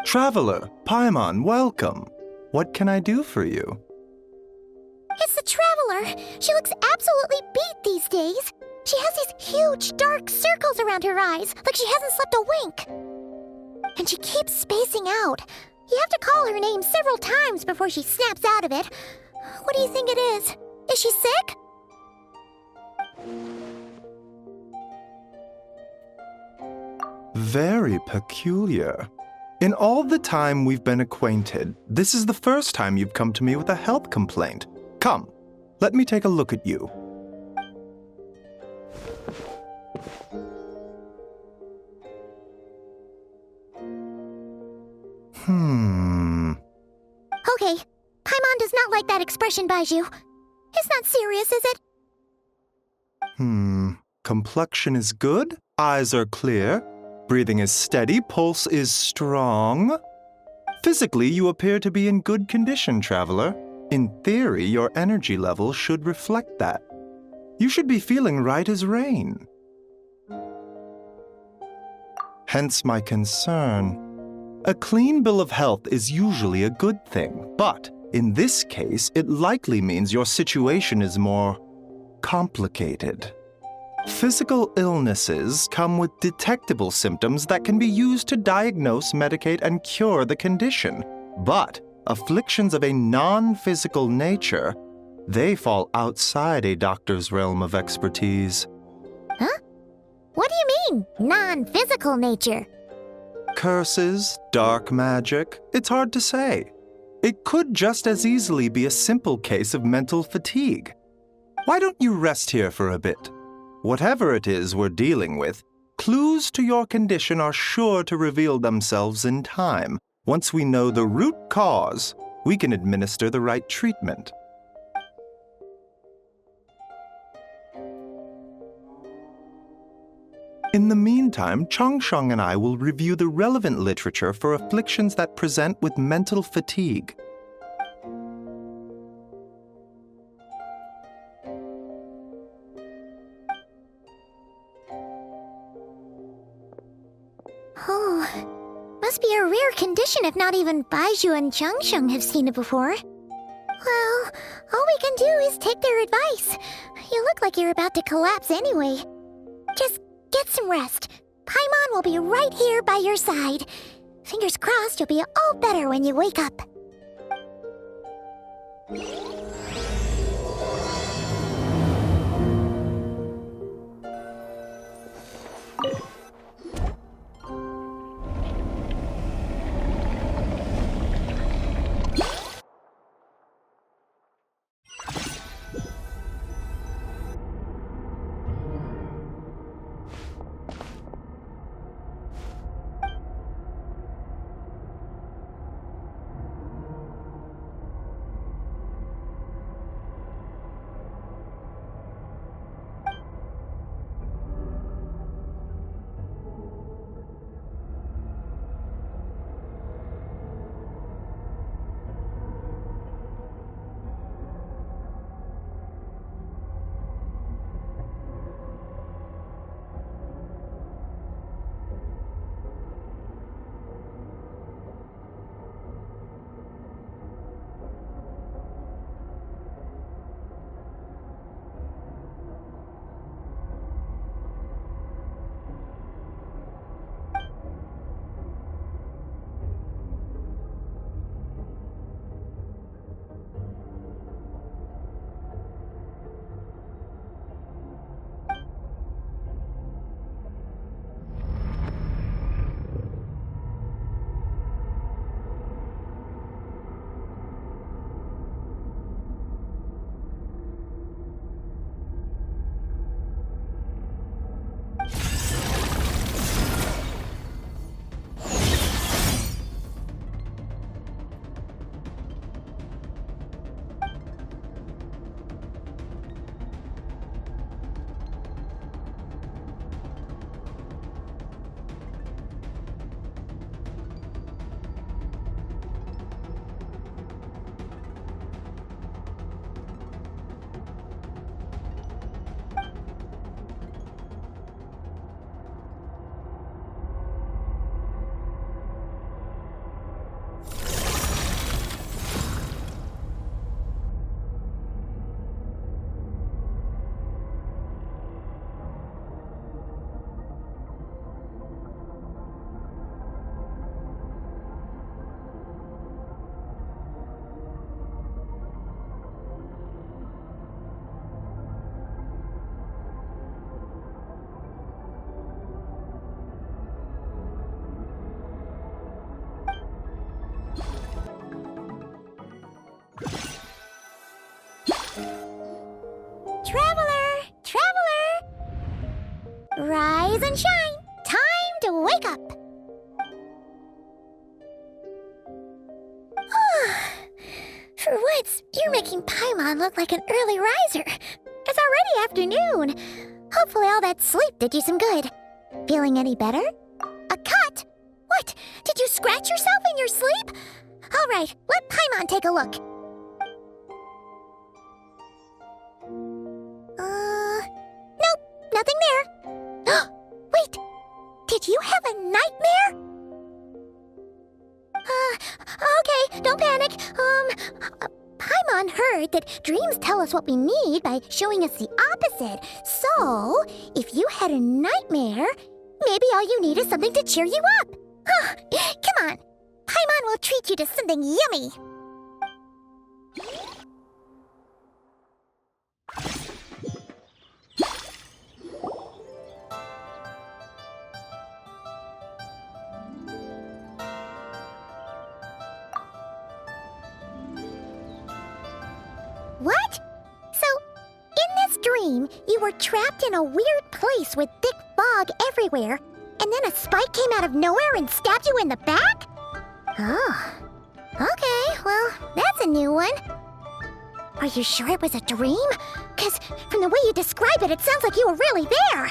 Traveler, Paimon, welcome. What can I do for you? It's the Traveler. She looks absolutely beat these days. She has these huge dark circles around her eyes, like she hasn't slept a wink. And she keeps spacing out. You have to call her name several times before she snaps out of it. What do you think it is? Is she sick? Very peculiar. In all the time we've been acquainted, this is the first time you've come to me with a health complaint. Come, let me take a look at you. Okay, Paimon does not like that expression, Baiju. It's not serious, is it? Complexion is good, eyes are clear, breathing is steady, pulse is strong. Physically, you appear to be in good condition, Traveler. In theory, your energy level should reflect that. You should be feeling right as rain. Hence my concern. A clean bill of health is usually a good thing, but in this case, it likely means your situation is more complicated. Physical illnesses come with detectable symptoms that can be used to diagnose, medicate, and cure the condition. But afflictions of a non-physical nature, they fall outside a doctor's realm of expertise. Huh? What do you mean, non-physical nature? Curses, dark magic, it's hard to say. It could just as easily be a simple case of mental fatigue. Why don't you rest here for a bit? Whatever it is we're dealing with, clues to your condition are sure to reveal themselves in time. Once we know the root cause, we can administer the right treatment. In the meantime, Changsheng and I will review the relevant literature for afflictions that present with mental fatigue. Oh, must be a rare condition if not even Baiju and Changsheng have seen it before. Well, all we can do is take their advice. You look like you're about to collapse anyway. Just get some rest. Paimon will be right here by your side. Fingers crossed you'll be all better when you wake up. Traveler! Traveler! Rise and shine! Time to wake up! For once, you're making Paimon look like an early riser. It's already afternoon. Hopefully all that sleep did you some good. Feeling any better? A cut? What? Did you scratch yourself in your sleep? All right, let Paimon take a look. Nope, nothing there. Wait, did you have a nightmare? Okay, don't panic. Paimon heard that dreams tell us what we need by showing us the opposite. So, if you had a nightmare, maybe all you need is something to cheer you up. Come on, Paimon will treat you to something yummy. What? So, in this dream, you were trapped in a weird place with thick fog everywhere, and then a spike came out of nowhere and stabbed you in the back? Oh. Okay, well, that's a new one. Are you sure it was a dream? 'Cause from the way you describe it, it sounds like you were really there.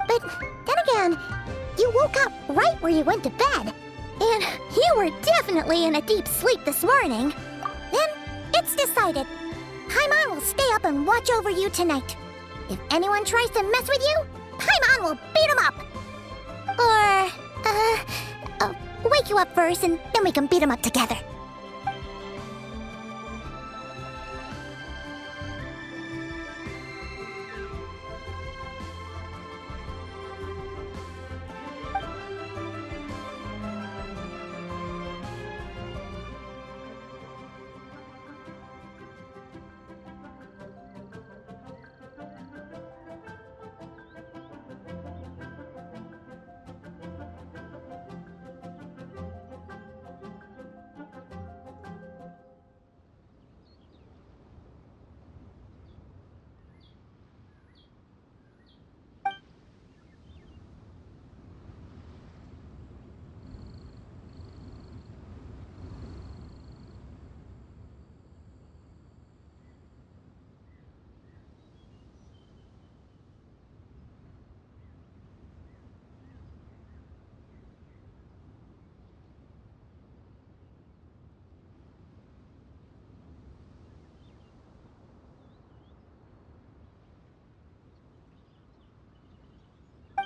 But then again, you woke up right where you went to bed. And you were definitely in a deep sleep this morning. Then, it's decided. Paimon will stay up and watch over you tonight. If anyone tries to mess with you, Paimon will beat him up. Or, wake you up first and then we can beat him up together.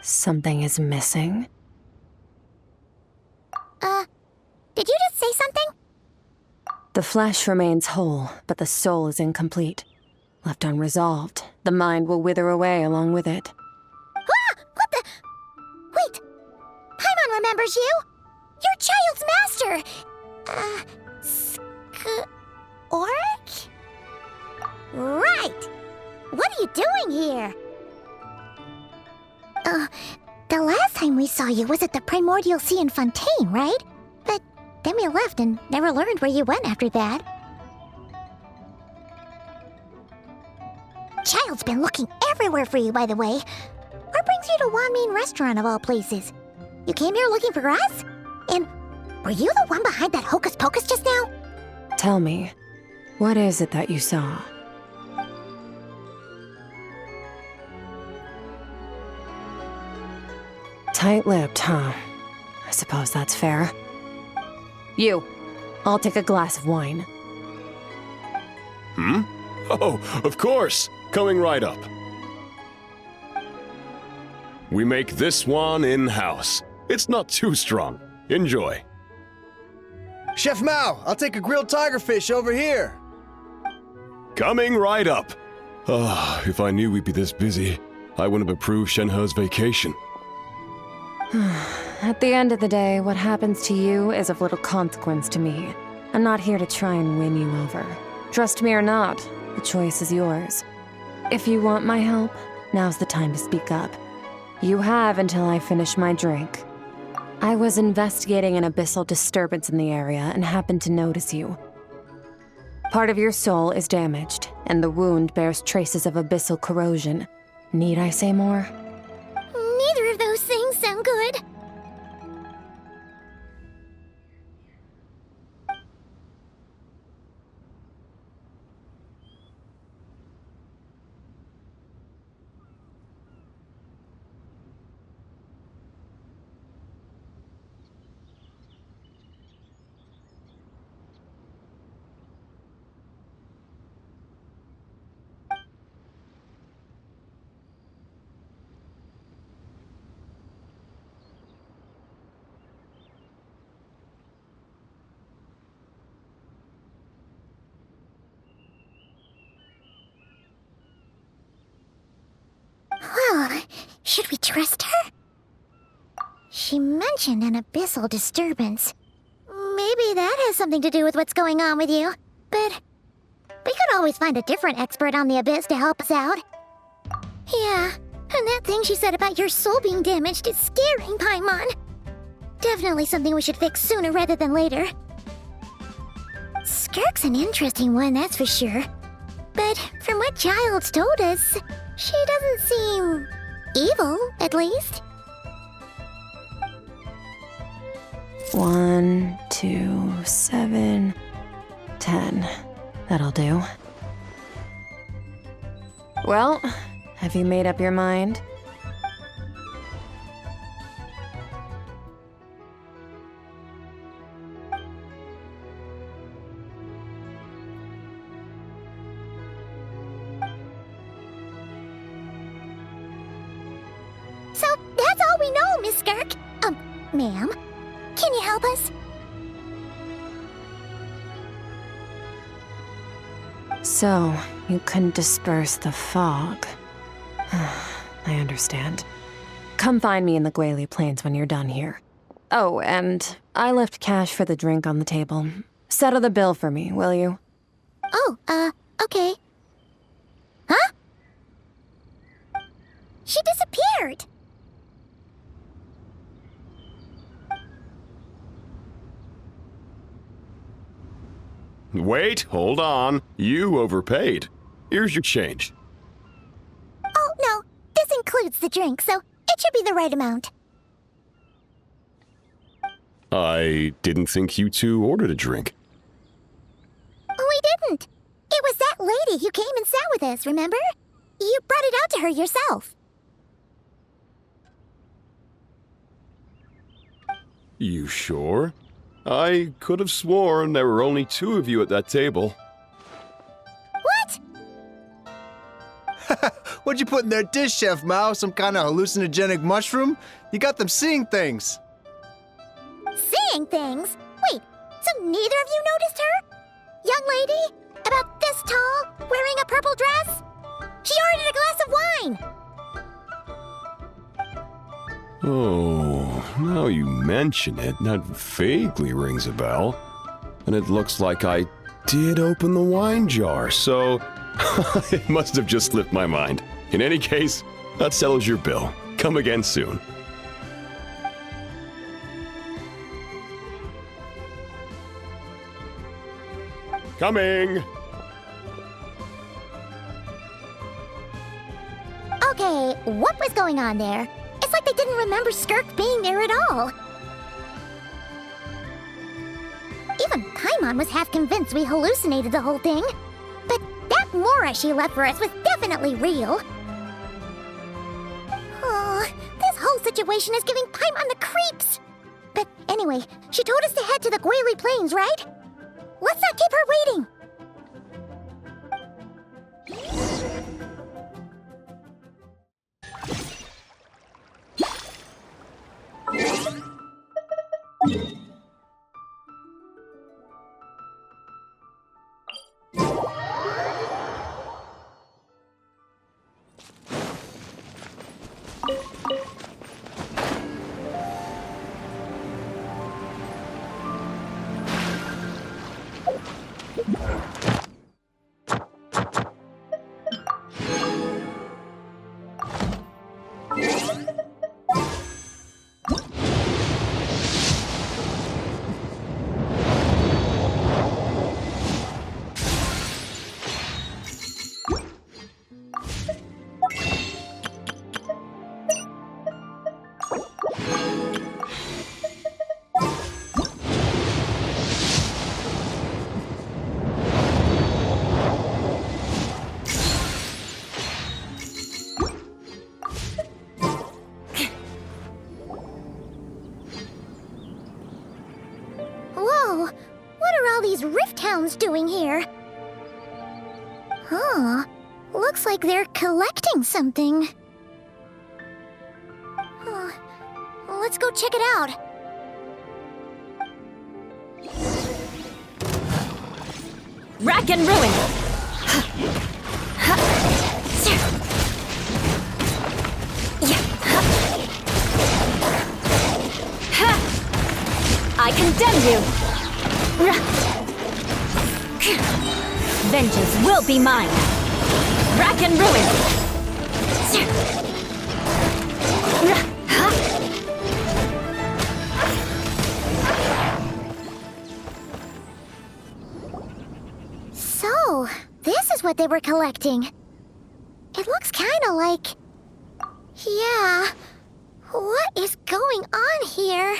Something is missing? Did you just say something? The flesh remains whole, but the soul is incomplete. Left unresolved, the mind will wither away along with it. Ah! What the? Wait! Paimon remembers you! Your child's master! Orc? Right! What are you doing here? The last time we saw you was at the Primordial Sea in Fontaine, right? But then we left and never learned where you went after that. Child's been looking everywhere for you, by the way. What brings you to Wanmin Restaurant of all places? You came here looking for us? And were you the one behind that hocus pocus just now? Tell me, what is it that you saw? Tight-lipped, huh? I suppose that's fair. You, I'll take a glass of wine. Oh, of course. Coming right up. We make this one in-house. It's not too strong. Enjoy. Chef Mao, I'll take a grilled tigerfish over here. Coming right up. If I knew we'd be this busy, I wouldn't have approved Shenhe's vacation. At the end of the day, what happens to you is of little consequence to me. I'm not here to try and win you over. Trust me or not, the choice is yours. If you want my help, now's the time to speak up. You have until I finish my drink. I was investigating an abyssal disturbance in the area and happened to notice you. Part of your soul is damaged, and the wound bears traces of abyssal corrosion. Need I say more? Neither of those things sound good. Well, should we trust her? She mentioned an abyssal disturbance. Maybe that has something to do with what's going on with you. But we could always find a different expert on the abyss to help us out. Yeah, and that thing she said about your soul being damaged is scaring Paimon. Definitely something we should fix sooner rather than later. Skirk's an interesting one, that's for sure. But from what Childs told us, she doesn't seem evil, at least. 1, 2, 7, 10. That'll do. Well, have you made up your mind? So that's all we know, Miss Skirk. Ma'am, can you help us? So, you couldn't disperse the fog. I understand. Come find me in the Guili Plains when you're done here. Oh, and I left cash for the drink on the table. Settle the bill for me, will you? Oh, okay. Huh? She disappeared! Wait, hold on. You overpaid. Here's your change. Oh, no. This includes the drink, so it should be the right amount. I didn't think you two ordered a drink. We didn't. It was that lady who came and sat with us, remember? You brought it out to her yourself. You sure? I could have sworn there were only 2 of you at that table. What? What'd you put in their dish, Chef Mao? Some kind of hallucinogenic mushroom? You got them seeing things. Seeing things? Wait, so neither of you noticed her? Young lady? About this tall, wearing a purple dress? She ordered a glass of wine! Oh, now you mention it, that vaguely rings a bell. And it looks like I did open the wine jar, so it must have just slipped my mind. In any case, that settles your bill. Come again soon. Coming! Okay, what was going on there? It's like they didn't remember Skirk being there at all. Even Paimon was half convinced we hallucinated the whole thing. But that Mora she left for us was definitely real. Oh, this whole situation is giving Paimon the creeps. But anyway, she told us to head to the Guili Plains, right? Let's not keep her waiting. remnant doing here? Huh. Looks like they're collecting something. Huh. Let's go check it out. Rack and ruin! I condemn you! Vengeance will be mine! Rack and ruin! So, this is what they were collecting. It looks kinda like... Yeah... What is going on here?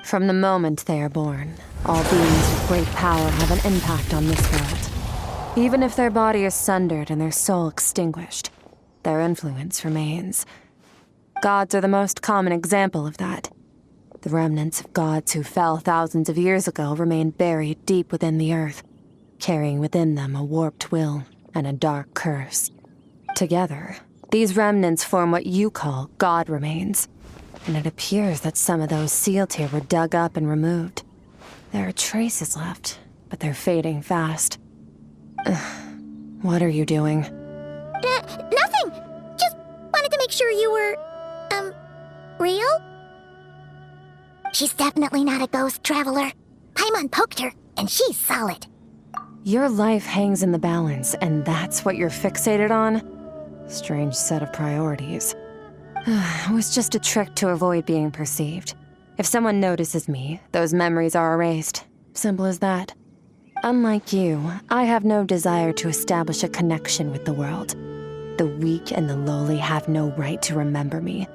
From the moment they are born, all beings with great power have an impact on this world. Even if their body is sundered and their soul extinguished, their influence remains. Gods are the most common example of that. The remnants of gods who fell thousands of years ago remain buried deep within the earth, carrying within them a warped will and a dark curse. Together, these remnants form what you call god remains, and it appears that some of those sealed here were dug up and removed. There are traces left, but they're fading fast. What are you doing? Nothing! Just wanted to make sure you were, real? She's definitely not a ghost traveler. Paimon poked her, and she's solid. Your life hangs in the balance, and that's what you're fixated on? Strange set of priorities. It was just a trick to avoid being perceived. If someone notices me, those memories are erased. Simple as that. Unlike you, I have no desire to establish a connection with the world. The weak and the lowly have no right to remember me.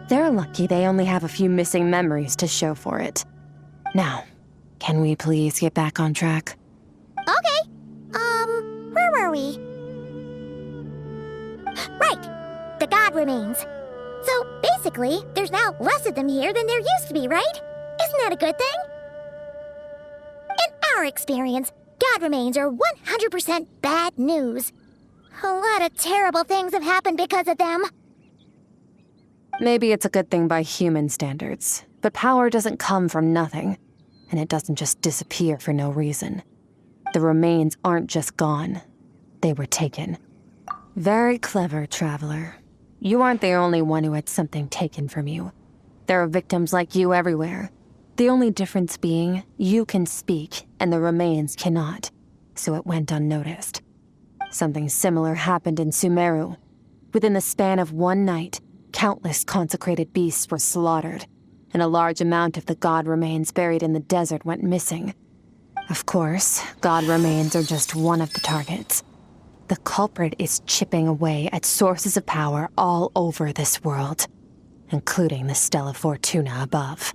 They're lucky they only have a few missing memories to show for it. Now, can we please get back on track? Okay. Where were we? Right. The god remains. So, basically, there's now less of them here than there used to be, right? Isn't that a good thing? In our experience, god remains are 100% bad news. A lot of terrible things have happened because of them. Maybe it's a good thing by human standards, but power doesn't come from nothing, and it doesn't just disappear for no reason. The remains aren't just gone. They were taken. Very clever, traveler. You aren't the only one who had something taken from you. There are victims like you everywhere. The only difference being, you can speak, and the remains cannot, so it went unnoticed. Something similar happened in Sumeru. Within the span of one night, countless consecrated beasts were slaughtered, and a large amount of the god remains buried in the desert went missing. Of course, god remains are just one of the targets. The culprit is chipping away at sources of power all over this world, including the Stella Fortuna above.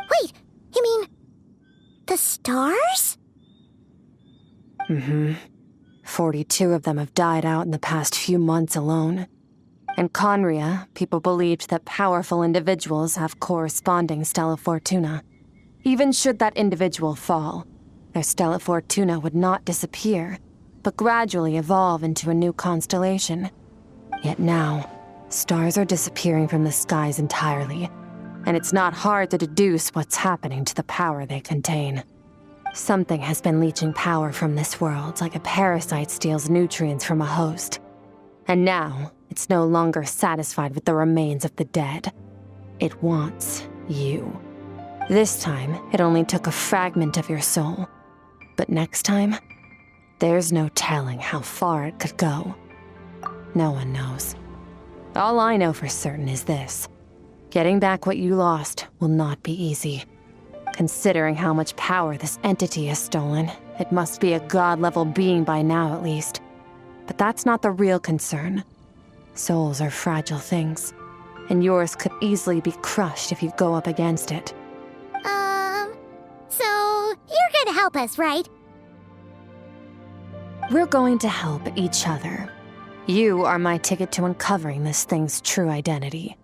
Wait, you mean... the stars? 42 of them have died out in the past few months alone. In Conria, people believed that powerful individuals have corresponding Stella Fortuna. Even should that individual fall, their Stella Fortuna would not disappear, but gradually evolve into a new constellation. Yet now, stars are disappearing from the skies entirely, and it's not hard to deduce what's happening to the power they contain. Something has been leeching power from this world like a parasite steals nutrients from a host. And now, it's no longer satisfied with the remains of the dead. It wants you. This time, it only took a fragment of your soul. But next time, there's no telling how far it could go. No one knows. All I know for certain is this. Getting back what you lost will not be easy. Considering how much power this entity has stolen, it must be a god-level being by now at least. But that's not the real concern. Souls are fragile things, and yours could easily be crushed if you go up against it. So you're gonna help us, right? We're going to help each other. You are my ticket to uncovering this thing's true identity.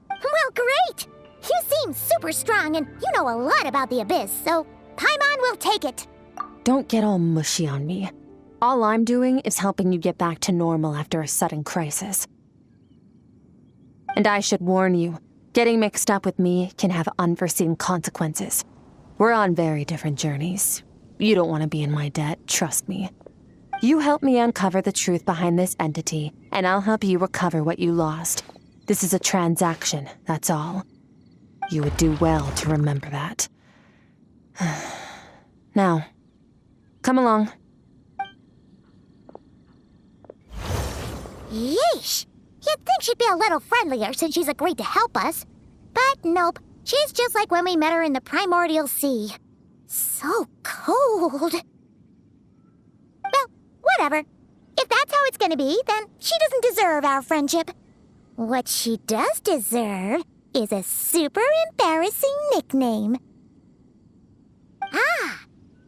Well, great! You seem super strong and you know a lot about the Abyss, so Paimon will take it. don't get all mushy on me. All I'm doing is helping you get back to normal after a sudden crisis. And I should warn you, getting mixed up with me can have unforeseen consequences. We're on very different journeys. You don't want to be in my debt, trust me. You help me uncover the truth behind this entity, and I'll help you recover what you lost. This is a transaction, that's all. You would do well to remember that. Now, come along. Yeesh! You'd think she'd be a little friendlier since she's agreed to help us. But nope, she's just like when we met her in the primordial sea. So cold. Well, whatever. If that's how it's gonna be, then she doesn't deserve our friendship. What she does deserve is a super embarrassing nickname. Ah!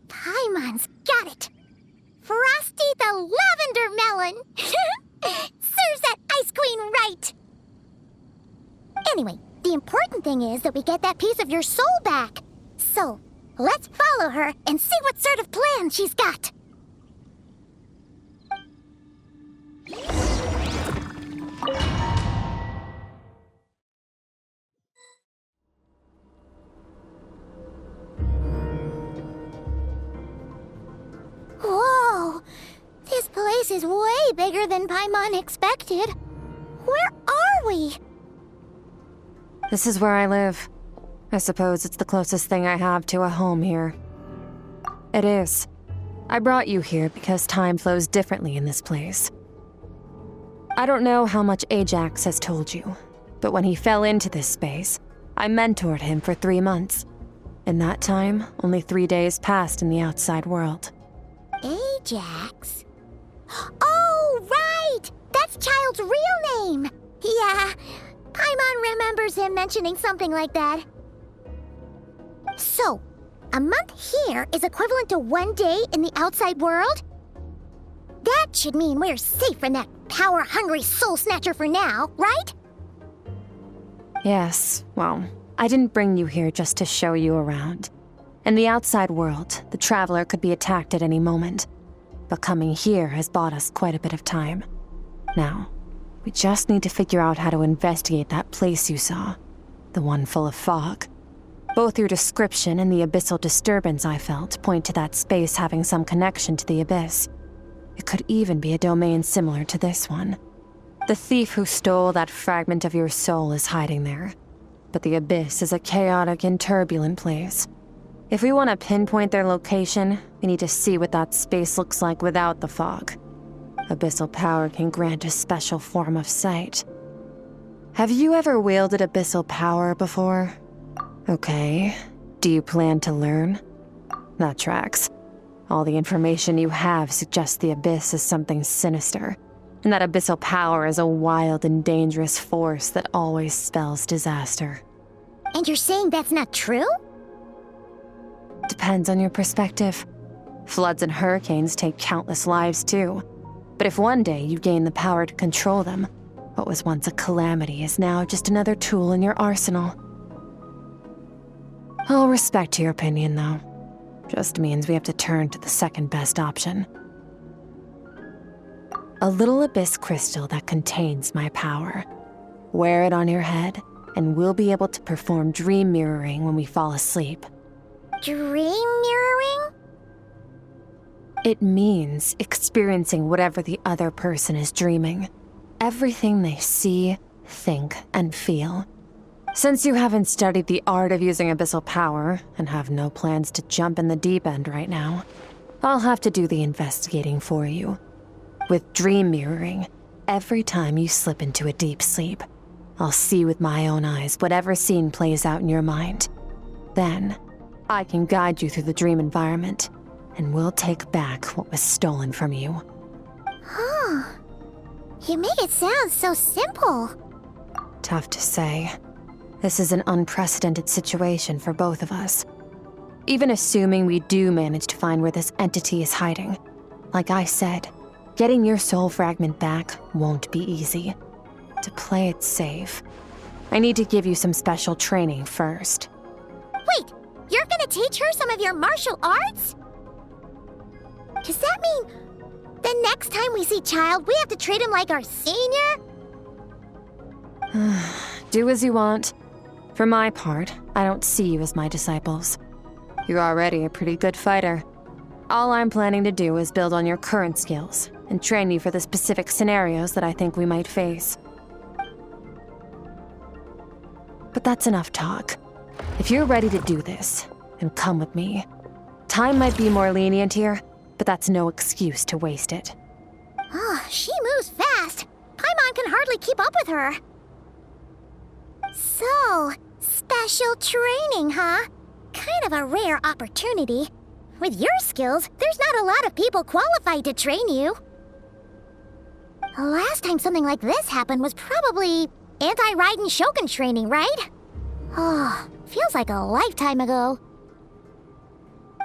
Paimon's got it. Frosty the Lavender Melon! Serves that ice queen right! Anyway, the important thing is that we get that piece of your soul back. So, let's follow her and see what sort of plan she's got. Whoa! This place is way bigger than Paimon expected. Where are we? This is where I live. I suppose it's the closest thing I have to a home here. It is. I brought you here because time flows differently in this place. I don't know how much Ajax has told you, but when he fell into this space, I mentored him for 3 months. In that time, only 3 days passed in the outside world. Ajax? Oh, right! That's Child's real name! Yeah, Paimon remembers him mentioning something like that. So, a month here is equivalent to 1 day in the outside world? That should mean we're safe from that power-hungry soul snatcher for now, right? Yes, well, I didn't bring you here just to show you around. In the outside world, the Traveler could be attacked at any moment. But coming here has bought us quite a bit of time. Now, we just need to figure out how to investigate that place you saw. The one full of fog. Both your description and the abyssal disturbance I felt point to that space having some connection to the abyss. It could even be a domain similar to this one. The thief who stole that fragment of your soul is hiding there. But the abyss is a chaotic and turbulent place. If we want to pinpoint their location, we need to see what that space looks like without the fog. Abyssal power can grant a special form of sight. Have you ever wielded abyssal power before? Okay. Do you plan to learn? That tracks. All the information you have suggests the abyss is something sinister, and that abyssal power is a wild and dangerous force that always spells disaster. And you're saying that's not true? Depends on your perspective. Floods and hurricanes take countless lives too. But if one day you gain the power to control them, what was once a calamity is now just another tool in your arsenal. I'll respect your opinion, though. Just means we have to turn to the second best option. A little abyss crystal that contains my power. Wear it on your head, and we'll be able to perform dream mirroring when we fall asleep. Dream mirroring? It means experiencing whatever the other person is dreaming. Everything they see, think, and feel. Since you haven't studied the art of using abyssal power, and have no plans to jump in the deep end right now, I'll have to do the investigating for you. With dream mirroring, every time you slip into a deep sleep, I'll see with my own eyes whatever scene plays out in your mind. Then, I can guide you through the dream environment, and we'll take back what was stolen from you. Huh. You make it sound so simple. Tough to say. This is an unprecedented situation for both of us. Even assuming we do manage to find where this entity is hiding, like I said, getting your soul fragment back won't be easy. To play it safe, I need to give you some special training first. Wait, you're gonna teach her some of your martial arts? Does that mean the next time we see Child, we have to treat him like our senior? Do as you want. For my part, I don't see you as my disciples. You're already a pretty good fighter. All I'm planning to do is build on your current skills and train you for the specific scenarios that I think we might face. But that's enough talk. If you're ready to do this, then come with me. Time might be more lenient here, but that's no excuse to waste it. Oh, she moves fast. Paimon can hardly keep up with her. So, special training, huh? Kind of a rare opportunity. With your skills, there's not a lot of people qualified to train you. The last time something like this happened was probably anti-Raiden Shogun training, right? Oh, feels like a lifetime ago.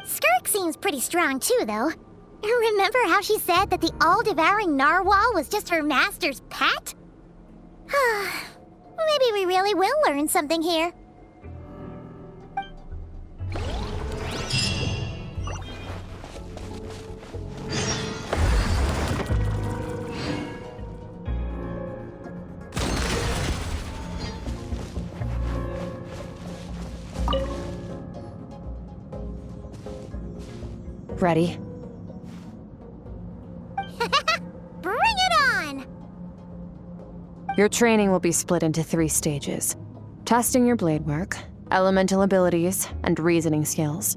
Skirk seems pretty strong too, though. Remember how she said that the all-devouring narwhal was just her master's pet? Maybe we really will learn something here. Ready? Bring it on! Your training will be split into 3 stages. Testing your blade work, elemental abilities, and reasoning skills.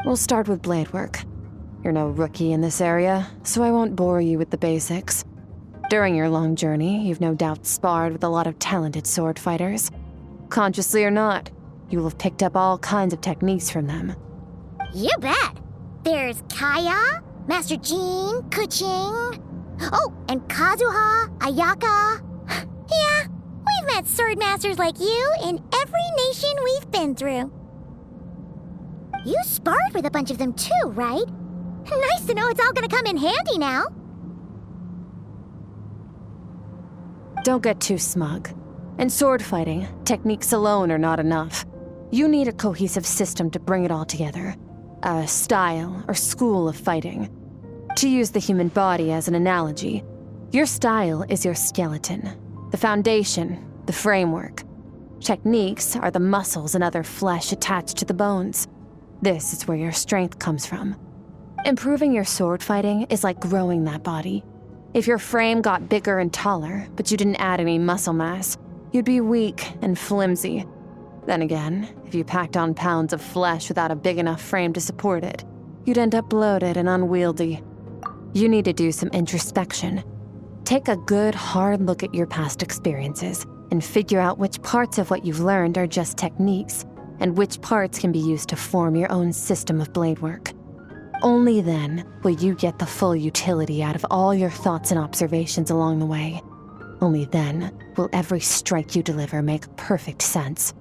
We'll start with blade work. You're no rookie in this area, so I won't bore you with the basics. During your long journey, you've no doubt sparred with a lot of talented sword fighters. Consciously or not, you will have picked up all kinds of techniques from them. You bet! There's Kaya, Master Jean, Kuching. Oh, and Kazuha, Ayaka. Yeah, we've met sword masters like you in every nation we've been through. You sparred with a bunch of them too, right? Nice to know it's all gonna come in handy now. Don't get too smug. In sword fighting, techniques alone are not enough. You need a cohesive system to bring it all together. A style or school of fighting. To use the human body as an analogy, your style is your skeleton, the foundation, the framework. Techniques are the muscles and other flesh attached to the bones. This is where your strength comes from. Improving your sword fighting is like growing that body. If your frame got bigger and taller, but you didn't add any muscle mass, you'd be weak and flimsy. Then again, if you packed on pounds of flesh without a big enough frame to support it, you'd end up bloated and unwieldy. You need to do some introspection. Take a good, hard look at your past experiences and figure out which parts of what you've learned are just techniques and which parts can be used to form your own system of blade work. Only then will you get the full utility out of all your thoughts and observations along the way. Only then will every strike you deliver make perfect sense.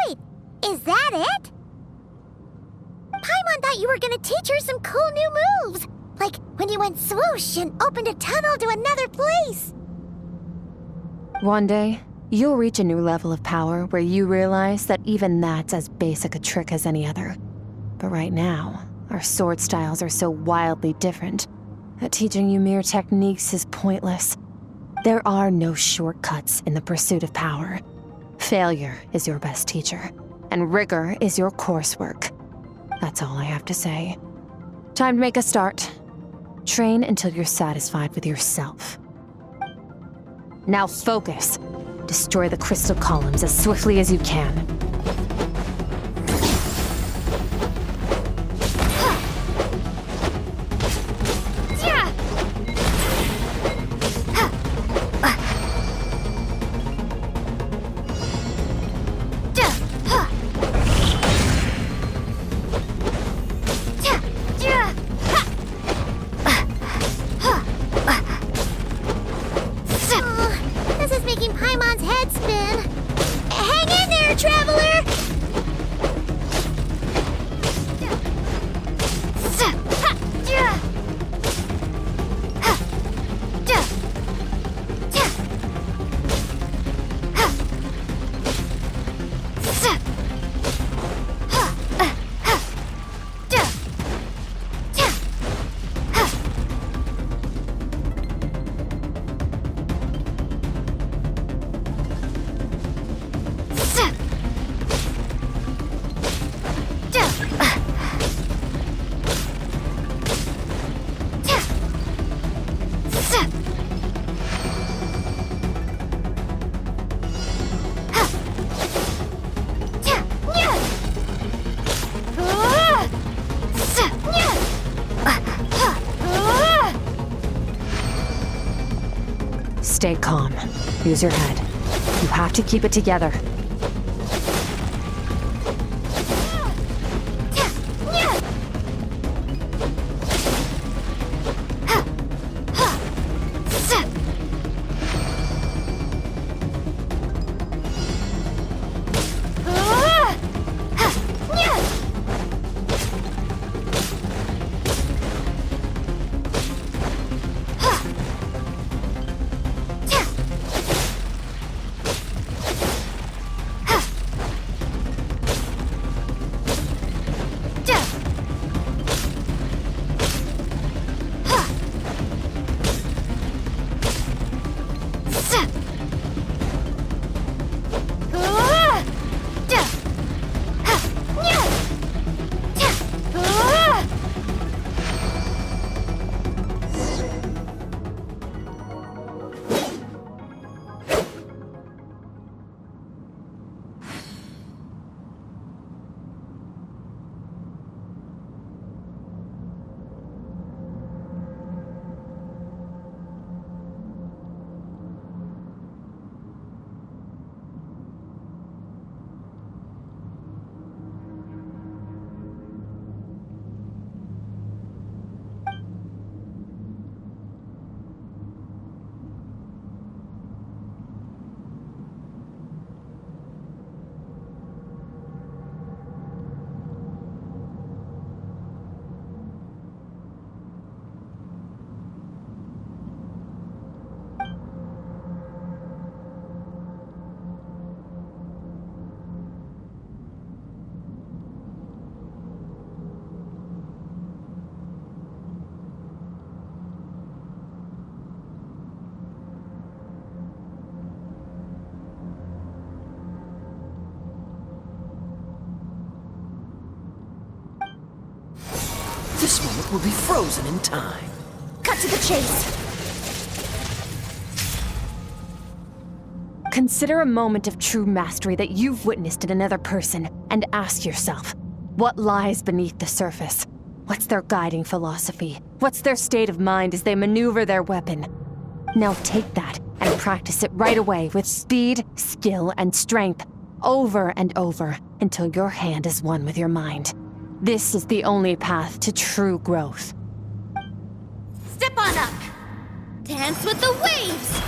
Wait, is that it? Paimon thought you were gonna teach her some cool new moves. Like when you went swoosh and opened a tunnel to another place. One day, you'll reach a new level of power where you realize that even that's as basic a trick as any other. But right now, our sword styles are so wildly different that teaching you mere techniques is pointless. There are no shortcuts in the pursuit of power. Failure is your best teacher, and rigor is your coursework. That's all I have to say. Time to make a start. Train until you're satisfied with yourself. Now focus. Destroy the crystal columns as swiftly as you can. This is making Paimon's head spin. Hang in there, traveler! Stay calm. Use your head. You have to keep it together. This moment will be frozen in time. Cut to the chase. Consider a moment of true mastery that you've witnessed in another person and ask yourself, what lies beneath the surface? What's their guiding philosophy? What's their state of mind as they maneuver their weapon? Now take that and practice it right away with speed, skill, and strength, over and over, until your hand is one with your mind. This is the only path to true growth. Step on up. Dance with the waves.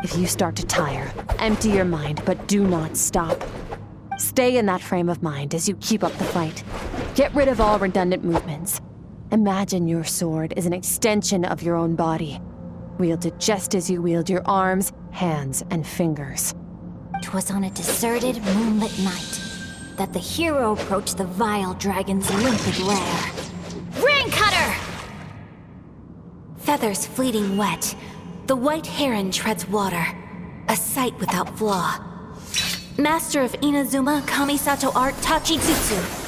If you start to tire, empty your mind, but do not stop. Stay in that frame of mind as you keep up the fight. Get rid of all redundant movements. Imagine your sword is an extension of your own body. Wield it just as you wield your arms, hands, and fingers. 'Twas on a deserted, moonlit night that the hero approached the vile dragon's limpid lair. Ring cutter! Feathers fleeting wet, the white heron treads water, a sight without flaw. Master of Inazuma Kamisato art Tachijutsu.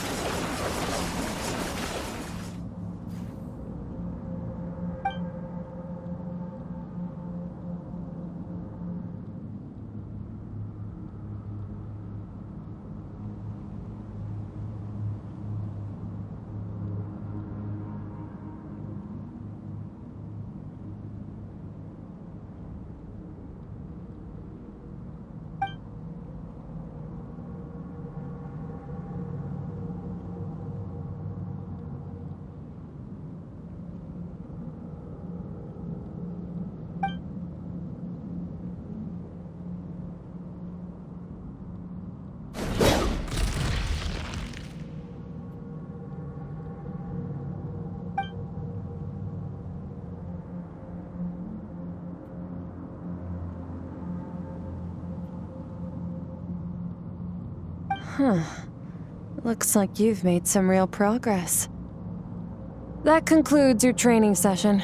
Looks like you've made some real progress. That concludes your training session.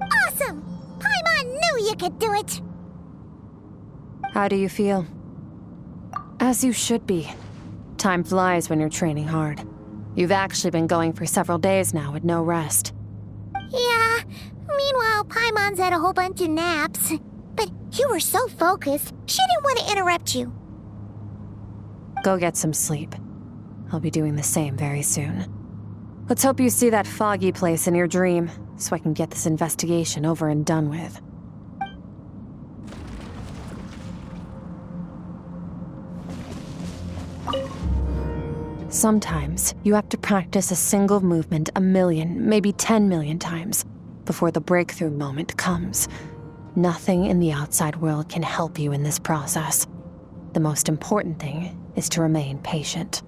Awesome! Paimon knew you could do it! How do you feel? As you should be. Time flies when you're training hard. You've actually been going for several days now with no rest. Yeah, meanwhile, Paimon's had a whole bunch of naps. But you were so focused, she didn't want to interrupt you. Go get some sleep. I'll be doing the same very soon. Let's hope you see that foggy place in your dream, so I can get this investigation over and done with. Sometimes, you have to practice a single movement 1,000,000, maybe 10,000,000 times, before the breakthrough moment comes. Nothing in the outside world can help you in this process. The most important thing is to remain patient.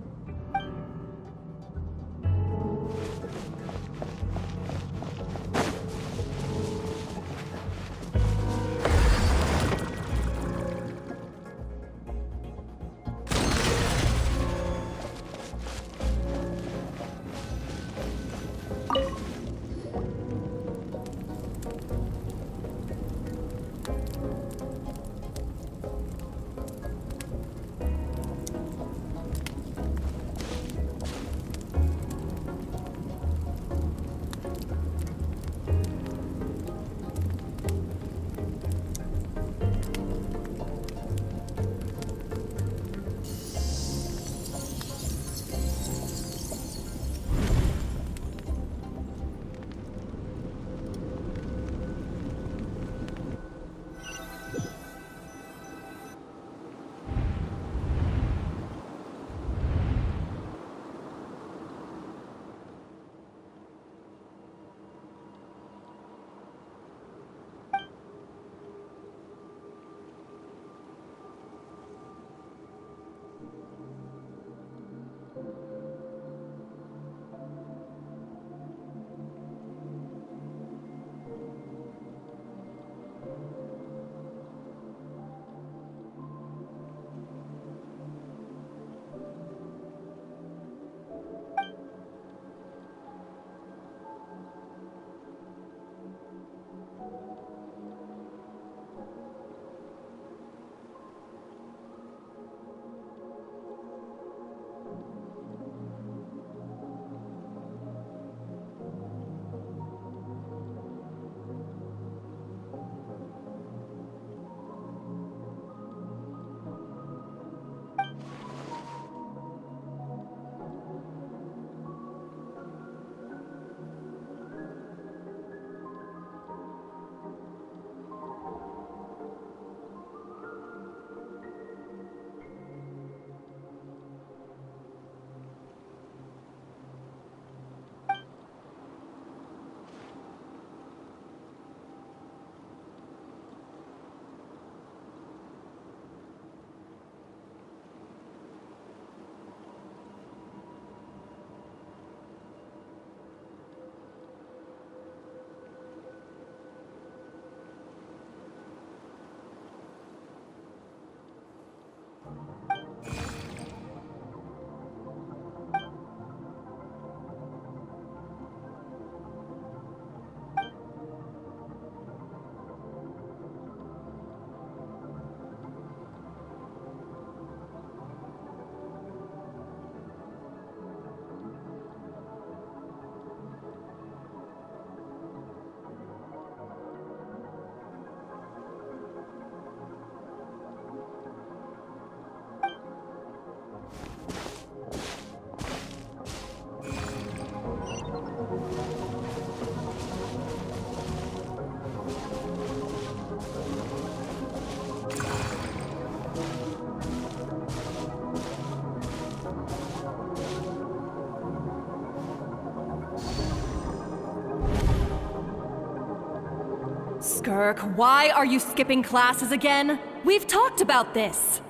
Skirk, why are you skipping classes again? We've talked about this.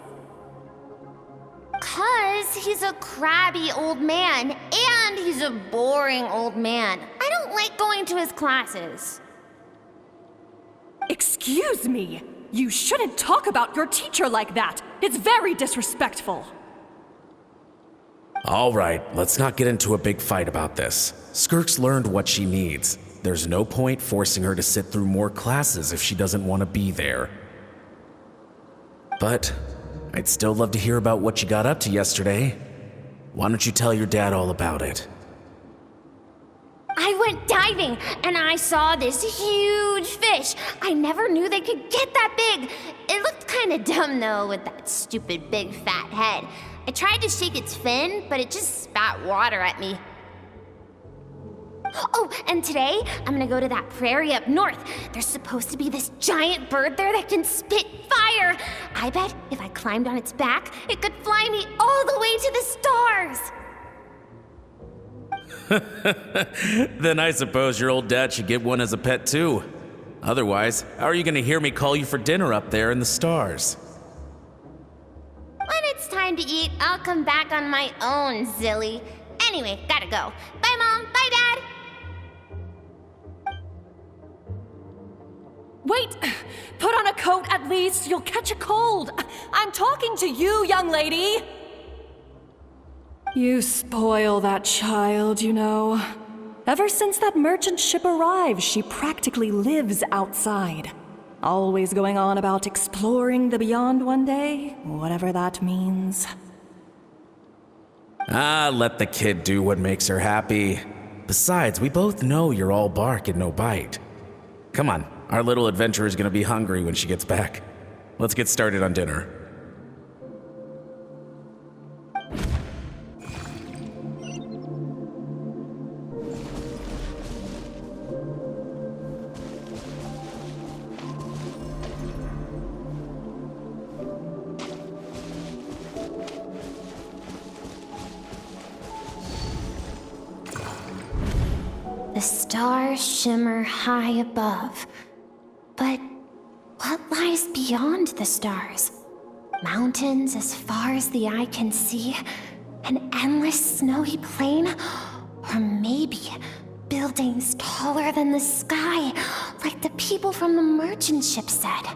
'Cause he's a crabby old man, and he's a boring old man. I don't like going to his classes. Excuse me! You shouldn't talk about your teacher like that! It's very disrespectful! All right, let's not get into a big fight about this. Skirk's learned what she needs. There's no point forcing her to sit through more classes if she doesn't want to be there. But I'd still love to hear about what you got up to yesterday. Why don't you tell your dad all about it? I went diving and I saw this huge fish. I never knew they could get that big. It looked kind of dumb though with that stupid big fat head. I tried to shake its fin, but it just spat water at me. Oh, and today I'm gonna go to that prairie up north. There's supposed to be this giant bird there that can spit fire. I bet if I climbed on its back, it could fly me all the way to the stars. Then I suppose your old dad should get one as a pet too. Otherwise, how are you gonna hear me call you for dinner up there in the stars? When it's time to eat, I'll come back on my own, Zilly. Anyway, gotta go. Bye, Mom. Bye, Dad. Wait! Put on a coat at least. You'll catch a cold. I'm talking to you, young lady. You spoil that child, you know. Ever since that merchant ship arrived, she practically lives outside. Always going on about exploring the beyond one day, whatever that means. Let the kid do what makes her happy. Besides, we both know you're all bark and no bite. Come on, our little adventurer's gonna be hungry when she gets back. Let's get started on dinner. The stars shimmer high above. But what lies beyond the stars? Mountains as far as the eye can see? An endless snowy plain? Or maybe buildings taller than the sky, like the people from the merchant ship said?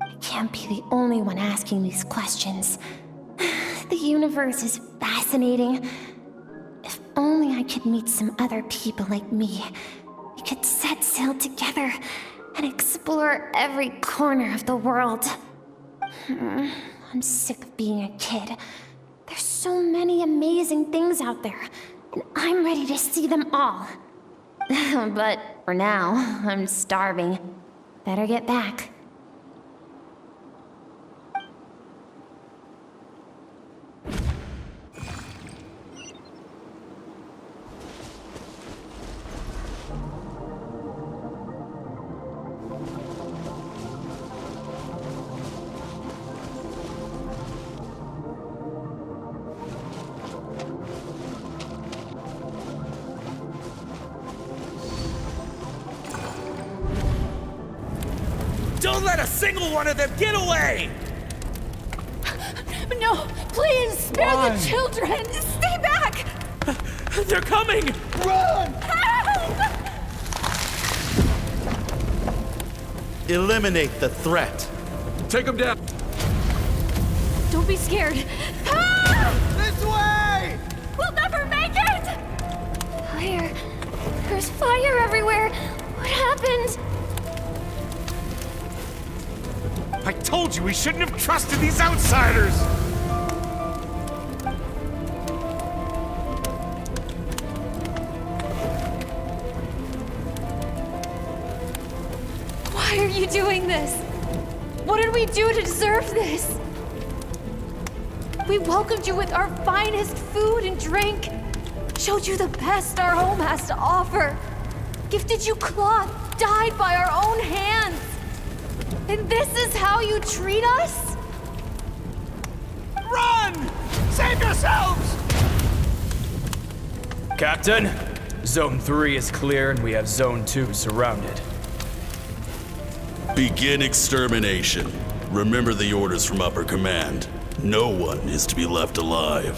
I can't be the only one asking these questions. The universe is fascinating. If only I could meet some other people like me. We could set sail together and explore every corner of the world. I'm sick of being a kid. There's so many amazing things out there, and I'm ready to see them all. But for now, I'm starving. Better get back. Don't let a single one of them get away! No, please, spare the children! Stay back! They're coming! Run! Help! Eliminate the threat. Take them down! Don't be scared. Help! This way! We'll never make it! Fire. There's fire everywhere. What happened? I told you we shouldn't have trusted these outsiders! Why are you doing this? What did we do to deserve this? We welcomed you with our finest food and drink, showed you the best our home has to offer, gifted you cloth dyed by our own hands. And this is how you treat us? Run! Save yourselves! Captain, Zone 3 is clear and we have Zone 2 surrounded. Begin extermination. Remember the orders from upper command. No one is to be left alive.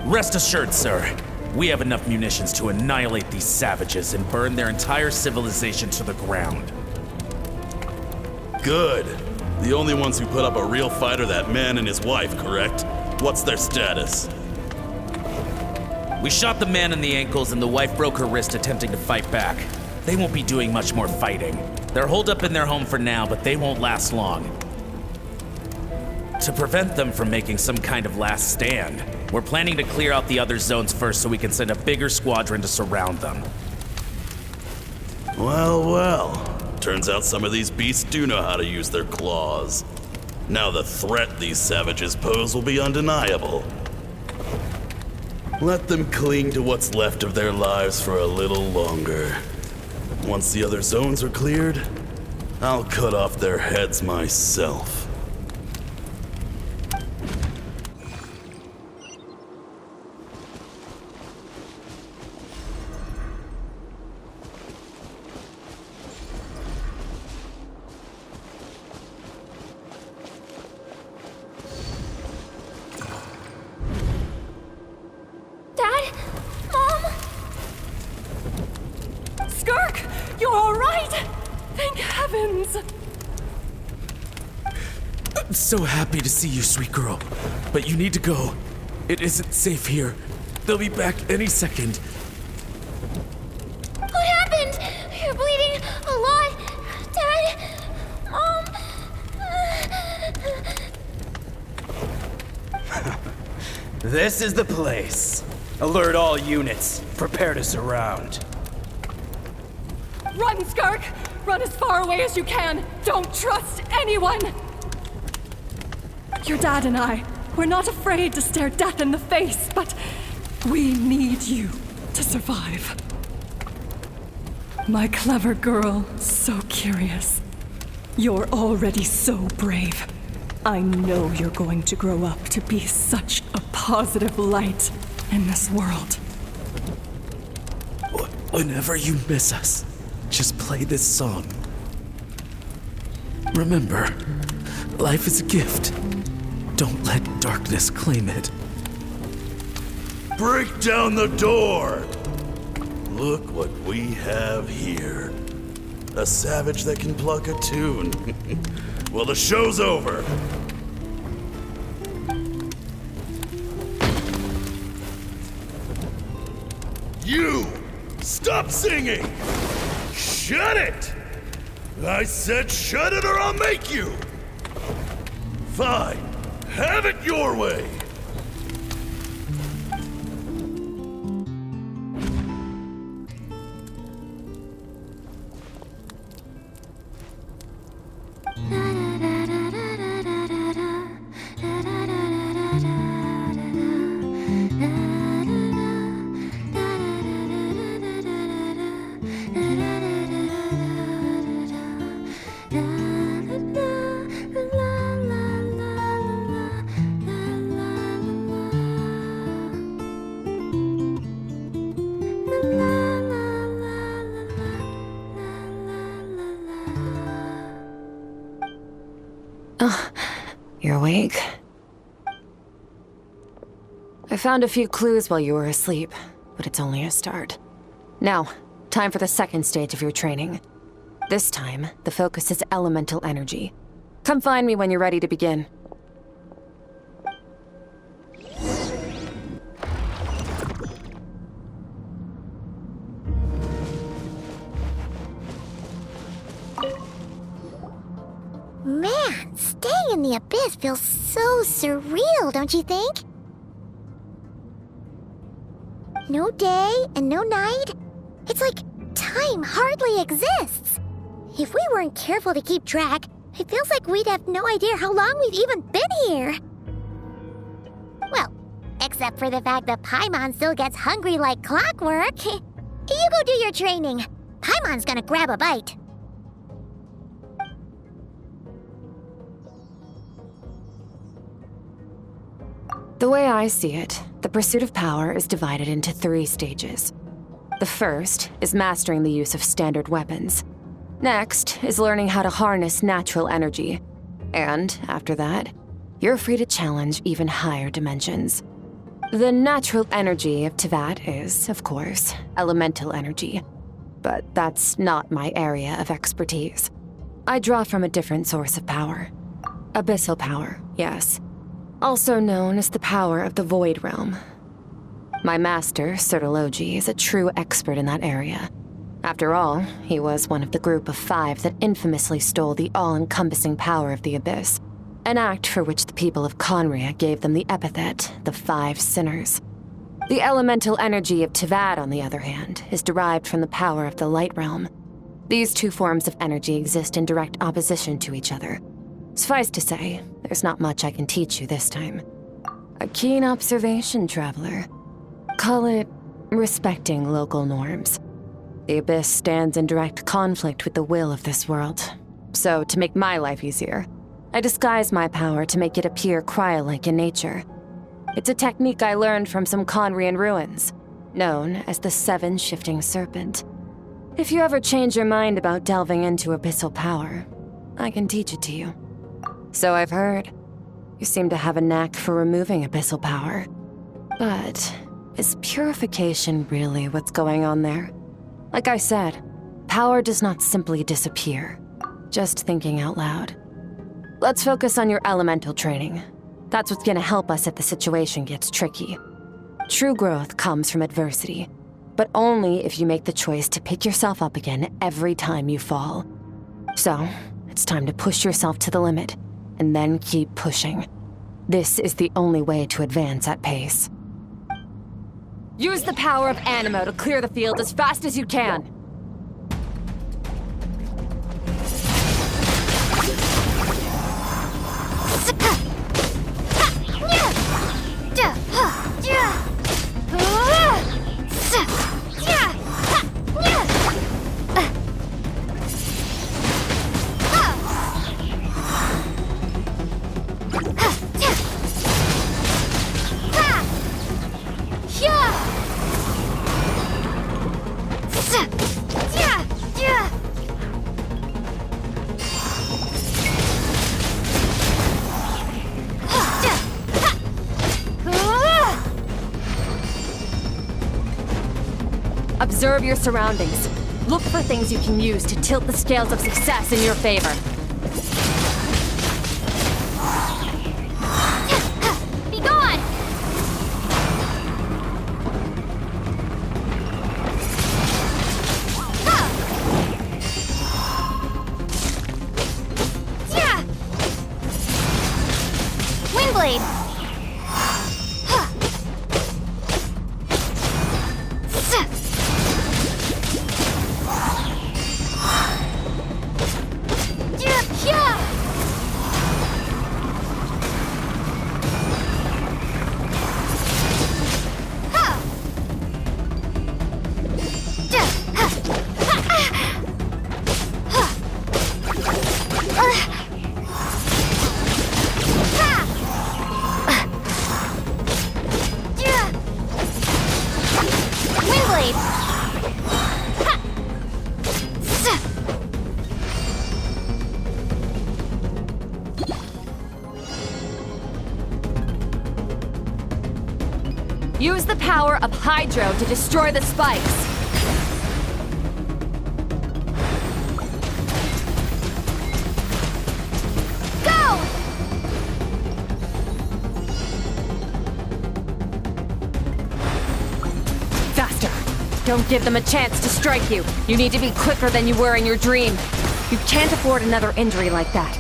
Rest assured, sir. We have enough munitions to annihilate these savages and burn their entire civilization to the ground. Good. The only ones who put up a real fight are that man and his wife, correct? What's their status? We shot the man in the ankles and the wife broke her wrist attempting to fight back. They won't be doing much more fighting. They're holed up in their home for now, but they won't last long. To prevent them from making some kind of last stand, we're planning to clear out the other zones first so we can send a bigger squadron to surround them. Well, well. Turns out some of these beasts do know how to use their claws. Now the threat these savages pose will be undeniable. Let them cling to what's left of their lives for a little longer. Once the other zones are cleared, I'll cut off their heads myself. So happy to see you, sweet girl. But you need to go. It isn't safe here. They'll be back any second. What happened? You're bleeding a lot. Dad? This is the place. Alert all units. Prepare to surround. Run, Skirk! Run as far away as you can! Don't trust anyone! Your dad and I, we're not afraid to stare death in the face, but we need you to survive. My clever girl, so curious. You're already so brave. I know you're going to grow up to be such a positive light in this world. Whenever you miss us, just play this song. Remember, life is a gift. Don't let darkness claim it. Break down the door! Look what we have here. A savage that can pluck a tune. Well, the show's over. You! Stop singing! Shut it! I said shut it or I'll make you! Fine. Have it your way! You're awake? I found a few clues while you were asleep, but it's only a start. Now, time for the second stage of your training. This time, the focus is elemental energy. Come find me when you're ready to begin. Man, staying in the abyss feels so surreal, don't you think? No day and no night. It's like time hardly exists. If we weren't careful to keep track, it feels like we'd have no idea how long we've even been here. Well, except for the fact that Paimon still gets hungry like clockwork. You go do your training. Paimon's gonna grab a bite. The way I see it, the pursuit of power is divided into 3 stages. The first is mastering the use of standard weapons. Next is learning how to harness natural energy. And after that, you're free to challenge even higher dimensions. The natural energy of Teyvat is, of course, elemental energy. But that's not my area of expertise. I draw from a different source of power. Abyssal power, yes. also known as the power of the Void Realm. My master, Certology, is a true expert in that area. After all, he was one of the group of 5 that infamously stole the all-encompassing power of the Abyss, an act for which the people of Conria gave them the epithet, the 5 Sinners. The elemental energy of Tivad, on the other hand, is derived from the power of the Light Realm. These 2 forms of energy exist in direct opposition to each other. Suffice to say, there's not much I can teach you this time. A keen observation, traveler. Call it respecting local norms. The Abyss stands in direct conflict with the will of this world. So, to make my life easier, I disguise my power to make it appear cryo-like in nature. It's a technique I learned from some Conrian ruins, known as the 7 Shifting Serpent. If you ever change your mind about delving into abyssal power, I can teach it to you. So I've heard. You seem to have a knack for removing abyssal power. But is purification really what's going on there? Like I said, power does not simply disappear. Just thinking out loud. Let's focus on your elemental training. That's what's gonna help us if the situation gets tricky. True growth comes from adversity, but only if you make the choice to pick yourself up again every time you fall. So, it's time to push yourself to the limit, and then keep pushing. This is the only way to advance at pace. Use the power of Animo to clear the field as fast as you can. Observe your surroundings. Look for things you can use to tilt the scales of success in your favor. Be gone! Windblade! Use the power of Hydro to destroy the spikes. Go! Faster! Don't give them a chance to strike you. You need to be quicker than you were in your dream. You can't afford another injury like that.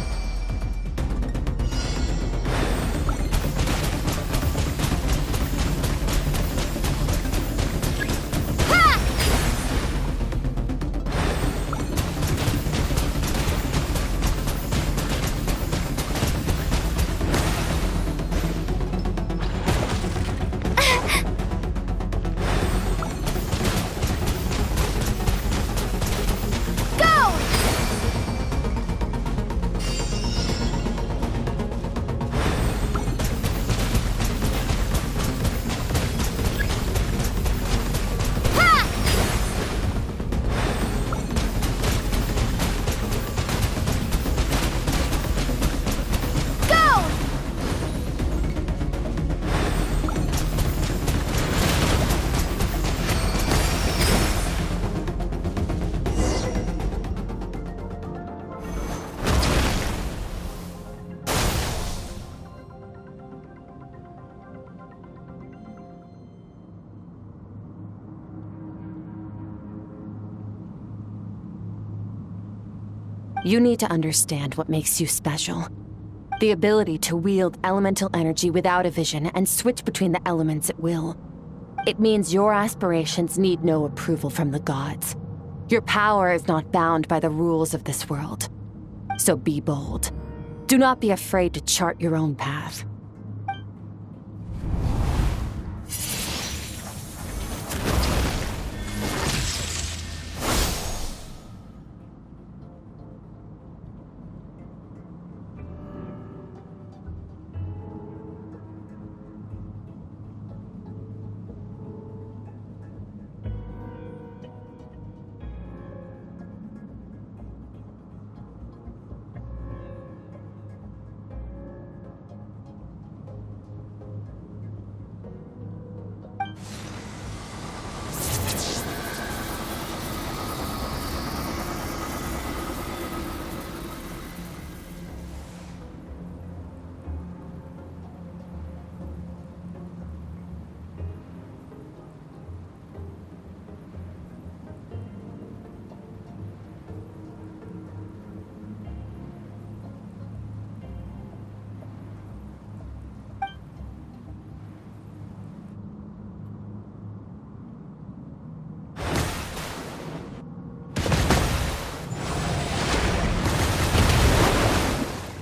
You need to understand what makes you special. The ability to wield elemental energy without a vision and switch between the elements at will. It means your aspirations need no approval from the gods. Your power is not bound by the rules of this world. So be bold. Do not be afraid to chart your own path.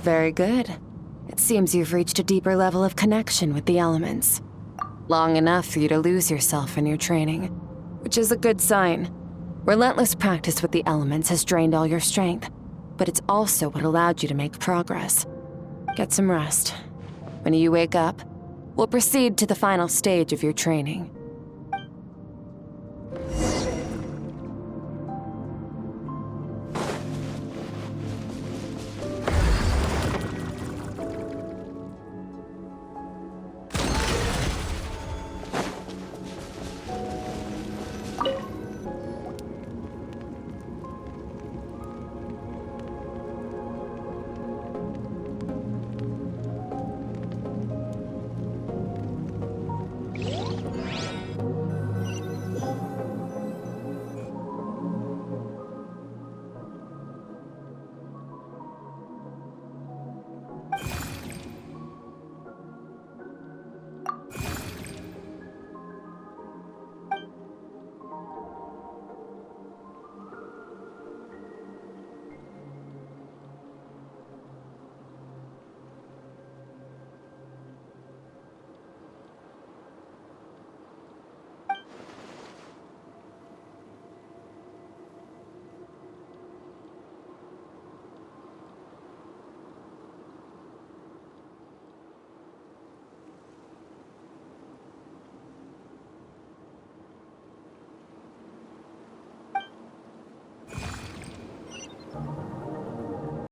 Very good. It seems you've reached a deeper level of connection with the elements. Long enough for you to lose yourself in your training, which is a good sign. Relentless practice with the elements has drained all your strength, but it's also what allowed you to make progress. Get some rest. When you wake up, we'll proceed to the final stage of your training.